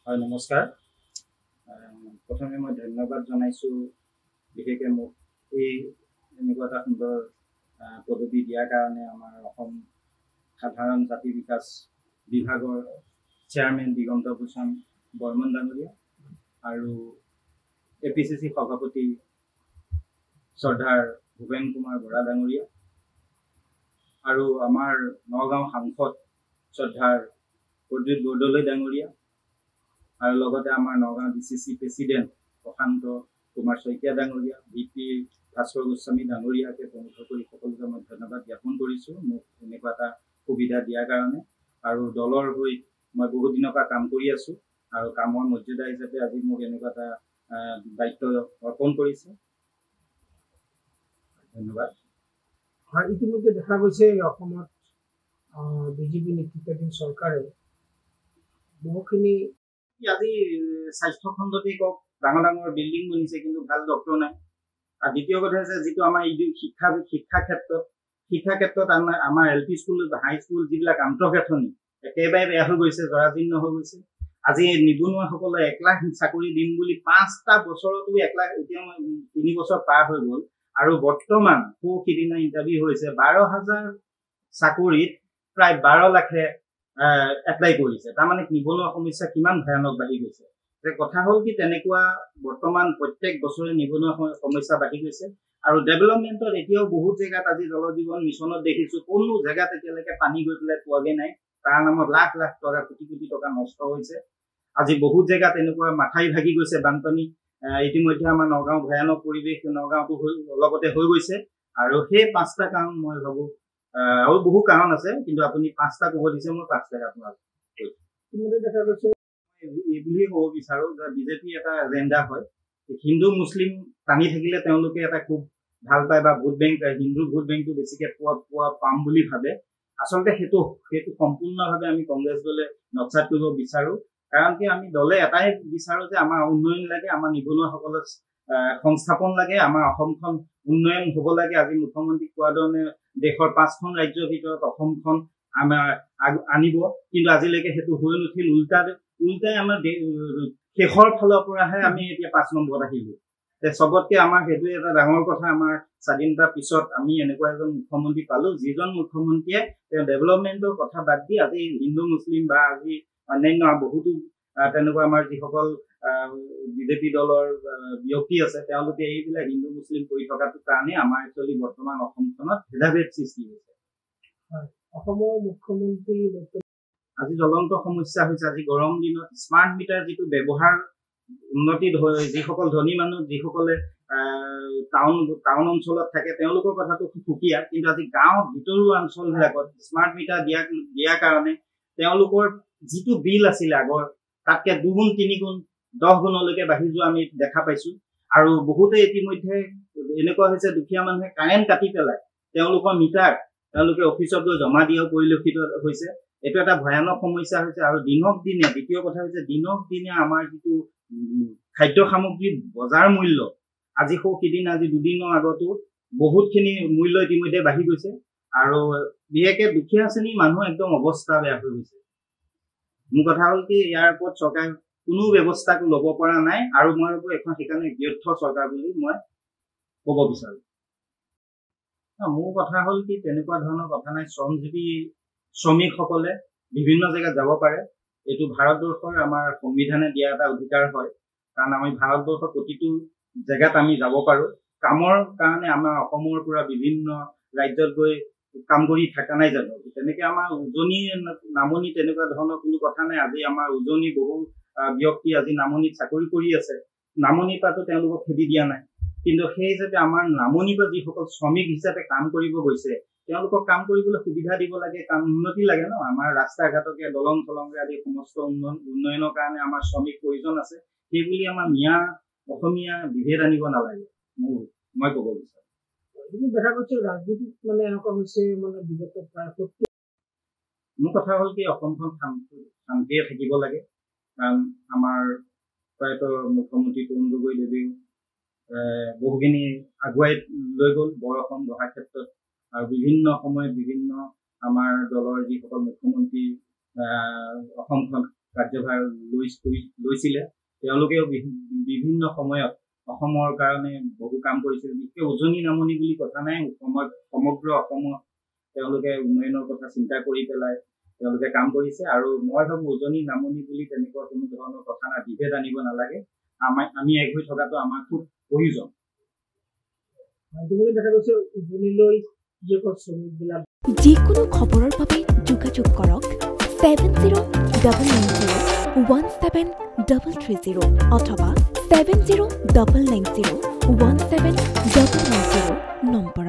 হয় নমস্কাৰ। প্ৰথমে মই ধন্যবাদ জনাইছোঁ বিশেষকৈ মোক এই এনেকুৱা এটা সুন্দৰ পদবী দিয়াৰ কাৰণে আমাৰ অসম সাধাৰণ জাতি বিকাশ বিভাগৰ চেয়াৰমেন দিগন্ত ভূষণ বৰ্মন ডাঙৰীয়া আৰু APCC সভাপতি শ্ৰদ্ধাৰ ভূপেন কুমাৰ বৰা ডাঙৰীয়া আৰু আমাৰ নগাঁও সাংসদ শ্ৰদ্ধাৰ প্ৰদ্যুৎ বৰদলৈ ডাঙৰীয়া আৰু লগতে আমাৰ নগাঁও DCC প্ৰেচিডেণ্ট প্ৰশান্ত কুমাৰ শইকীয়া ডাঙৰীয়া VP ভাস্কৰ গোস্বামী ডাঙৰীয়াকে প্ৰমুখ কৰি সকলোকে মই ধন্যবাদ জ্ঞাপন কৰিছোঁ মোক এনেকুৱা এটা সুবিধা দিয়াৰ কাৰণে। আৰু দলৰ হৈ মই বহুত দিনৰ পৰা কাম কৰি আছোঁ আৰু কামৰ মৰ্যাদা হিচাপে আজি মোক এনেকুৱা এটা দায়িত্ব অৰ্পণ কৰিছে। ধন্যবাদ। হয়, ইতিমধ্যে দেখা গৈছে অসমত বিজেপি নেতৃত্বাধীন চৰকাৰে বহুখিনি আজি স্বাস্থ্য খণ্ডতে কওক ডাঙৰ ডাঙৰ বিল্ডিং বনিছে কিন্তু ভাল ডক্টৰ নাই। আৰু দ্বিতীয় কথা হৈছে যিটো আমাৰ শিক্ষা ক্ষেত্ৰত আমাৰ LP স্কুল হাই স্কুল যিবিলাক আন্তঃগাঁথনি একেবাৰে বেয়া হৈ গৈছে, জৰাজীৰ্ণ হৈ গৈছে। আজি নিবনুৱাসকলে 1 লাখ চাকৰি দিম বুলি 5টা বছৰতো 1 লাখ, এতিয়া 3 বছৰ পাৰ হৈ গ'ল আৰু বৰ্তমান সিদিনা ইণ্টাৰভিউ হৈছে 12,000 চাকৰিত প্ৰায় 12 লাখে এপ্লাই কৰিছে। তাৰমানে নিবনুৱা সমস্যা কিমান ভয়ানক বাঢ়ি গৈছে। কথা হ'ল কি তেনেকুৱা বৰ্তমান প্ৰত্যেক বছৰে নিবনুৱা সমস্যা বাঢ়ি গৈছে আৰু ডেভেলপমেণ্টত এতিয়াও বহুত জেগাত আজি জল জীৱন মিছনত দেখিছোঁ কোনো জেগাত এতিয়ালৈকে পানী গৈ পেলাই পোৱাগৈ নাই। তাৰ নামত লাখ লাখ টকা কোটি কোটি টকা নষ্ট হৈছে। আজি বহুত জেগাত এনেকুৱা মাথাই ভাগি গৈছে বানপানী। ইতিমধ্যে আমাৰ নগাঁও ভয়ানক পৰিৱেশ নগাঁওতো লগতে হৈ গৈছে আৰু সেই 5টা কাৰণ মই ভাবোঁ আৰু বহু কাৰণ আছে কিন্তু আপুনি 5টা ক'ব দিছে, মই 5টা আপোনাক কৈছোঁ। দেখা গৈছে এই বুলিয়ে ক'ব বিচাৰোঁ যে বিজেপি এটা এজেণ্ডা হয়। হিন্দু মুছলিম টানি থাকিলে তেওঁলোকে এটা খুব ভাল পায় বা ভোট বেংক হিন্দু ভোট বেংকটো বেছিকৈ পাম বুলি ভাবে। আচলতে সেইটো সম্পূৰ্ণভাৱে আমি কংগ্ৰেছ দলে নক্সাত কৰিব বিচাৰোঁ। কাৰণ কি আমি দলে এটাই বিচাৰোঁ যে আমাৰ উন্নয়ন লাগে, আমাৰ নিবনুৱাসকলক সংস্থাপন লাগে, আমাৰ অসমখন উন্নয়ন হ'ব লাগে। আজি মুখ্যমন্ত্ৰী কোৱা ধৰণে দেশৰ 5খন ৰাজ্যৰ ভিতৰত অসমখন আমাৰ আনিব, কিন্তু আজিলৈকে সেইটো হৈ নুঠিল। উল্টাই আমাৰ শেষৰ ফালৰ পৰাহে আমি এতিয়া 5 নম্বৰত আহিলোঁ। চবতকে আমাৰ সেইটোৱে এটা ডাঙৰ কথা। আমাৰ স্বাধীনতাৰ পিছত আমি এনেকুৱা এজন মুখ্যমন্ত্ৰী পালোঁ যিজন মুখ্যমন্ত্ৰীয়ে তেওঁ ডেভেলপমেণ্টৰ কথা বাদ দি আজি হিন্দু মুছলিম বা আজি অন্যান্য বহুতো তেনেকুৱা আমাৰ যিসকল বিজেপি দলৰ ব্যক্তি আছে তেওঁলোকে এইবিলাক হিন্দু মুছলিম কৰি থকাটো কাৰণে আমাৰ একচুৱেলি বৰ্তমান অসমখনত ভেদাভেদ সৃষ্টি হৈছে। অসমৰ মুখ্যমন্ত্ৰী আজি জ্বলন্ত সমস্যা হৈছে। আজি গৰম দিনত স্মাৰ্ট মিটাৰ যিটো ব্যৱহাৰ উন্নতি যিসকল ধনী মানুহ যিসকলে টাউন অঞ্চলত থাকে তেওঁলোকৰ কথাটো সুকীয়া, কিন্তু আজি গাঁও ভিতৰুৱা অঞ্চলবিলাকত স্মাৰ্ট মিটাৰ দিয়াৰ কাৰণে তেওঁলোকৰ যিটো বিল আছিলে আগৰ তাতকে 2 গুণ 3 গুণ 10 গুণলৈকে বাঢ়ি যোৱা আমি দেখা পাইছোঁ। আৰু বহুতে ইতিমধ্যে এনেকুৱা হৈছে দুখীয়া মানুহে কাৰেণ্ট কাটি পেলাই তেওঁলোকৰ মিটাৰ তেওঁলোকে অফিচত গৈ জমা দিয়াও পৰিলক্ষিত হৈছে। এইটো এটা ভয়ানক সমস্যা হৈছে। আৰু দিনক দিনে দ্বিতীয় কথা হৈছে দিনক দিনে আমাৰ যিটো খাদ্য সামগ্ৰীৰ বজাৰ মূল্য আজি সিদিনা আজি 2 দিনৰ আগতো বহুতখিনি মূল্য ইতিমধ্যে বাঢ়ি গৈছে আৰু বিশেষকৈ দুখীয়া শ্ৰেণীৰ মানুহ একদম অৱস্থা বেয়া হৈ গৈছে। মোৰ কথা হ'ল কি ইয়াৰ ওপৰত চৰকাৰে কোনো ব্যৱস্থা ল'ব পৰা নাই আৰু মই ভাবোঁ এখন সেইকাৰণে ব্যৰ্থ চৰকাৰ বুলি মই ক'ব বিচাৰোঁ। মোৰ কথা হ'ল কি তেনেকুৱা ধৰণৰ কথা নাই। শ্ৰমজীৱী শ্ৰমিকসকলে বিভিন্ন জেগাত যাব পাৰে। এইটো ভাৰতবৰ্ষৰ আমাৰ সংবিধানে দিয়া এটা অধিকাৰ হয়, কাৰণ আমি ভাৰতবৰ্ষৰ প্ৰতিটো জেগাত আমি যাব পাৰোঁ। কামৰ কাৰণে আমাৰ অসমৰ পৰা বিভিন্ন ৰাজ্যত গৈ কাম কৰি থকা নাই জানো। তেনেকৈ আমাৰ উজনি নামনি তেনেকুৱা ধৰণৰ কোনো কথা নাই। আজি আমাৰ উজনি বহু ব্যক্তি আজি নামনিত চাকৰি কৰি আছে, নামনিৰ পৰাতো তেওঁলোকক খেদি দিয়া নাই, কিন্তু সেই হিচাপে আমাৰ নামনিৰ পৰা যিসকল শ্ৰমিক হিচাপে কাম কৰিব গৈছে তেওঁলোকক কাম কৰিবলৈ সুবিধা দিব লাগে, কাম উন্নতি লাগে ন। আমাৰ ৰাস্তা ঘাটকে দলং চলংগে আদি সমস্ত উন্নয়নৰ কাৰণে আমাৰ শ্ৰমিক প্ৰয়োজন আছে। সেইবুলি আমাৰ মিয়া অসমীয়া বিভেদ আনিব নালাগে মই ক'ব বিচাৰোঁ। দেখা গৈছে ৰাজনীতিত এনেকুৱা হৈছে বিগত প্ৰায় মোৰ কথা হ'ল কি অসমখন শান্তিয়ে থাকিব লাগে। কাৰণ আমাৰ প্ৰায়তো মুখ্যমন্ত্ৰী তৰুণ গগৈদেৱেও বহুখিনি আগুৱাই লৈ গ'ল বৰ অসম গঢ়াৰ ক্ষেত্ৰত। আৰু বিভিন্ন সময়ত বিভিন্ন আমাৰ দলৰ যিসকল মুখ্যমন্ত্ৰী অসমখন কাৰ্যভাৰ লৈছিলে তেওঁলোকেও বিভিন্ন সময়ত অসমৰ কাৰণে বহু কাম কৰিছিল বিশেষকৈ উজনি নামনি বুলি কথা নাই সমগ্ৰ অসমত তেওঁলোকে উন্নয়নৰ কথা চিন্তা কৰি পেলাই তেওঁলোকে কাম কৰিছে আৰু মই ভাবো উজনি নামনি বুলি তেনেকুৱা কোনো ধৰণৰ কথা নাই বিভেদ আনিব নালাগে আমি এক হৈ থকাটো আমাৰ খুব প্ৰয়োজন দেখা গৈছে উজনিলৈ শ্ৰমিকবিলাক যিকোনো খবৰৰ বাবে যোগাযোগ কৰক 7099017330 অথবা 7099017390 নম্বৰত